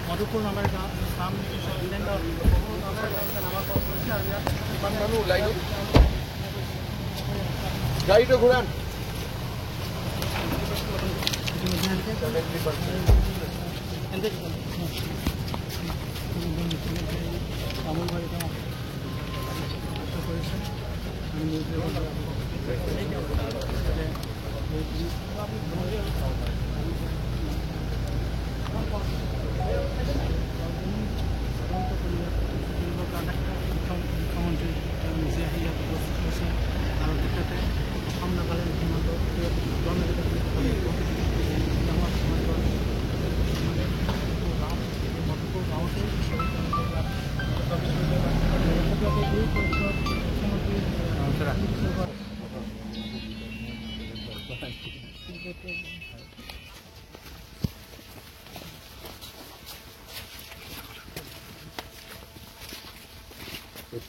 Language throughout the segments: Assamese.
মধুপুৰ নামৰ নাম গাড়ীটো ঘূৰান মুখ্যমন্ত্ৰী নিজে আহি ইয়াত উপস্থিত হৈছে আৰু তেখেতে অসম নাগালেণ্ড সীমান্তৰ মধুপুৰ গাঁৱতে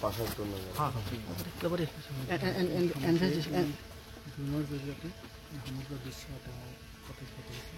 পাহাৰটো ড্ৰোনৰ জৰিয়তে সমগ্ৰ দৃশ্য তেওঁ প্ৰতিষ্ঠা কৰিছে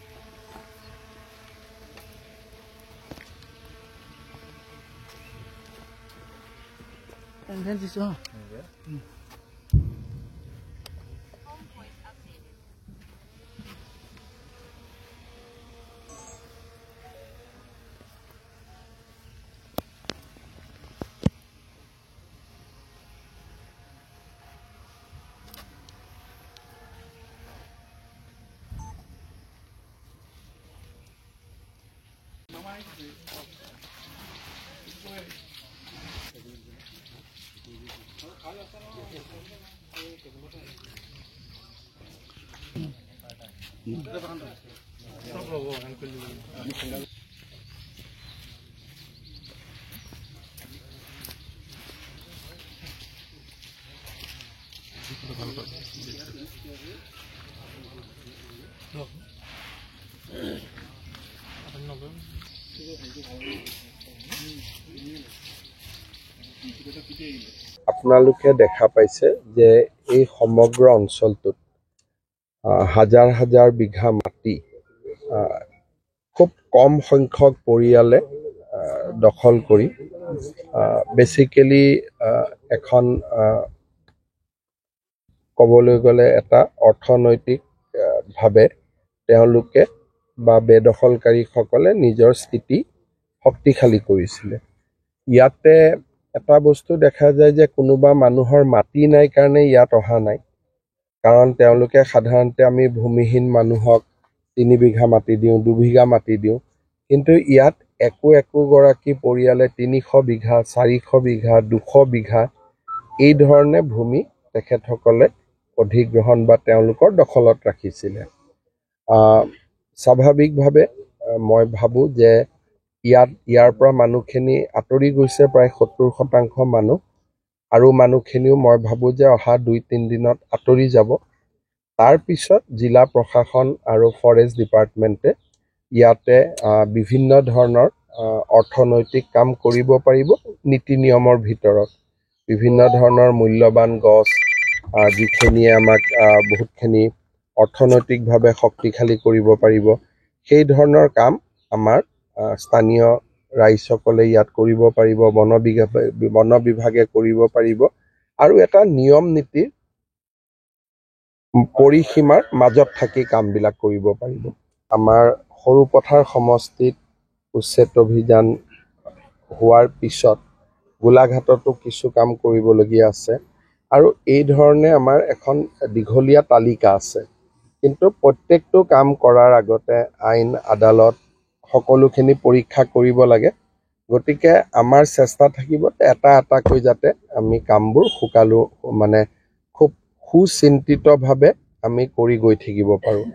আপোনালোকে দেখা পাইছে যে এই সমগ্ৰ অঞ্চলটোত হাজাৰ হাজাৰ বিঘা মাটি খুব কম সংখ্যক পৰিয়ালে দখল কৰি বেসিক্যালি এখন ক'বলৈ গ'লে এটা অৰ্থনৈতিক ভাৱে তেওঁলোকে বা বেদখলকাৰীসকলে নিজৰ স্থিতি শক্তিশালী কৰিছিলে ইয়াতে এটা বস্তু দেখা যায় যে কোনোবা মানুহৰ মাটি নাই কাৰণে ইয়াত অহা নাই কাৰণ তেওঁলোকে সাধাৰণতে আমি ভূমিহীন মানুহক 3 বিঘা মাটি দিওঁ 2 বিঘা মাটি দিওঁ কিন্তু ইয়াত একো গৰাকী পৰিয়ালে 300 বিঘা 400 বিঘা 200 বিঘা এই ধৰণে ভূমি তেখেতসকলে অধিগ্ৰহণ বা তেওঁলোকৰ দখলত ৰাখিছিলে স্বাভাৱিকভাৱে মই ভাবো যে ইয়াৰ পৰা মানুহখিনি আঁতৰি গৈছে প্ৰায় 70% মানুহ আৰু মানুহখিনিও মই ভাবো যে অহা 2-3 দিনত আঁতৰি যাব তাৰ পিছত জিলা প্ৰশাসন আৰু ফৰেষ্ট ডিপাৰ্টমেণ্টে ইয়াতে বিভিন্ন ধৰণৰ অৰ্থনৈতিক কাম কৰিব পাৰিব নীতি নিয়মৰ ভিতৰত বিভিন্ন ধৰণৰ মূল্যৱান গছ যিখিনিয়ে আমাক বহুতখিনি অৰ্থনৈতিকভাৱে শক্তিশালী কৰিব পাৰিব সেই ধৰণৰ কাম আমাৰ স্থানীয় ৰাইজসকলে ইয়াত কৰিব পাৰিব বন বিভাগে কৰিব পাৰিব আৰু এটা নিয়ম নীতি পৰিসীমাৰ মাজত থাকি কামবিলাক কৰিব পাৰিব আমাৰ সৰুপথাৰ সমষ্টিত উচ্ছেদ অভিযান হোৱাৰ পিছত গোলাঘাটতো কিছু কাম কৰিবলগীয়া আছে আৰু এই ধৰণে আমাৰ এখন দীঘলীয়া তালিকা আছে কিন্তু প্ৰত্যেকটো কাম কৰাৰ আগতে আইন আদালত সকলোখিনি পৰীক্ষা কৰিব লাগে গতিকে আমাৰ চেষ্টা থাকিব এটাকৈ যাতে আমি কামবোৰ সুকালু মানে খুব সুচিন্তিতভাৱে আমি কৰি গৈ থাকিব পাৰোঁ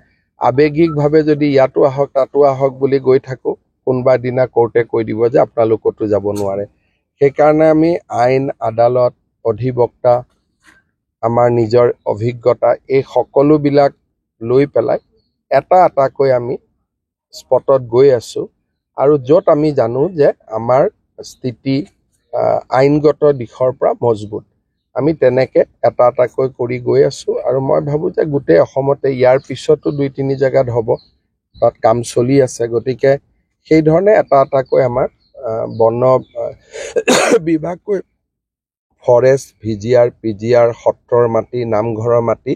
আবেগিকভাৱে যদি ইয়াতো আহক তাতো আহক বুলি গৈ থাকো কোনোবা দিনা কোৰ্টে কৈ দিব যে আপোনালোক ক'তো যাব নোৱাৰে সেইকাৰণে আমি আইন আদালত অধিবক্তা আমাৰ নিজৰ অভিজ্ঞতা এই সকলোবিলাক লৈ পেলাই এটাকৈ আমি স্পটত গৈ আছো আৰু য'ত আমি জানো যে আমাৰ স্থিতি আইনগত দিশৰ পৰা মজবুত আমি তেনেকে এটা এটাকৈ কৰি গৈ আছো আৰু মই ভাবোঁ যে গোটেই অসমতে ইয়াৰ পিছতো 2-3 জেগাত হ'ব, তাত কাম চলি আছে। গতিকে সেই ধৰণে এটা এটাকৈ আমাৰ বন বিভাগকৈ ফৰেষ্ট, VGR, PGR, সত্ৰৰ মাটি, নামঘৰৰ মাটি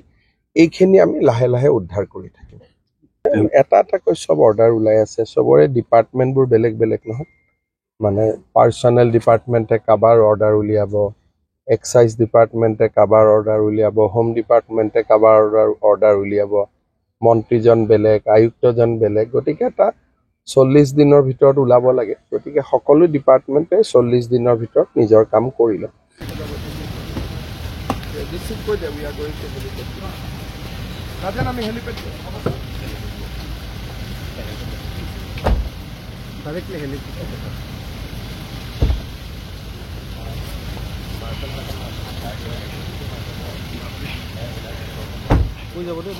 এইখিনি আমি লাহে লাহে উদ্ধাৰ কৰি থাকিম। এটা এটাকৈ চব অৰ্ডাৰ ওলাই আছে, চবৰে ডিপাৰ্টমেণ্টবোৰ বেলেগ বেলেগ নহয়, মানে পাৰ্চনেল ডিপাৰ্টমেণ্টে কাবাৰ অৰ্ডাৰ উলিয়াব, এক্সাইজ ডিপাৰ্টমেণ্টে কাবাৰ অৰ্ডাৰ উলিয়াব, হোম ডিপাৰ্টমেণ্টে কাবাৰ অৰ্ডাৰ উলিয়াব, মন্ত্ৰীজন বেলেগ, আয়ুক্তজন বেলেগ। গতিকে এটা 40 দিনৰ ভিতৰত ওলাব লাগে। গতিকে সকলো ডিপাৰ্টমেণ্টে 40 দিনৰ ভিতৰত নিজৰ কাম কৰি লয়। ডাইৰেক্টলি হেলিকপ্টাৰ কৈ যাব দেই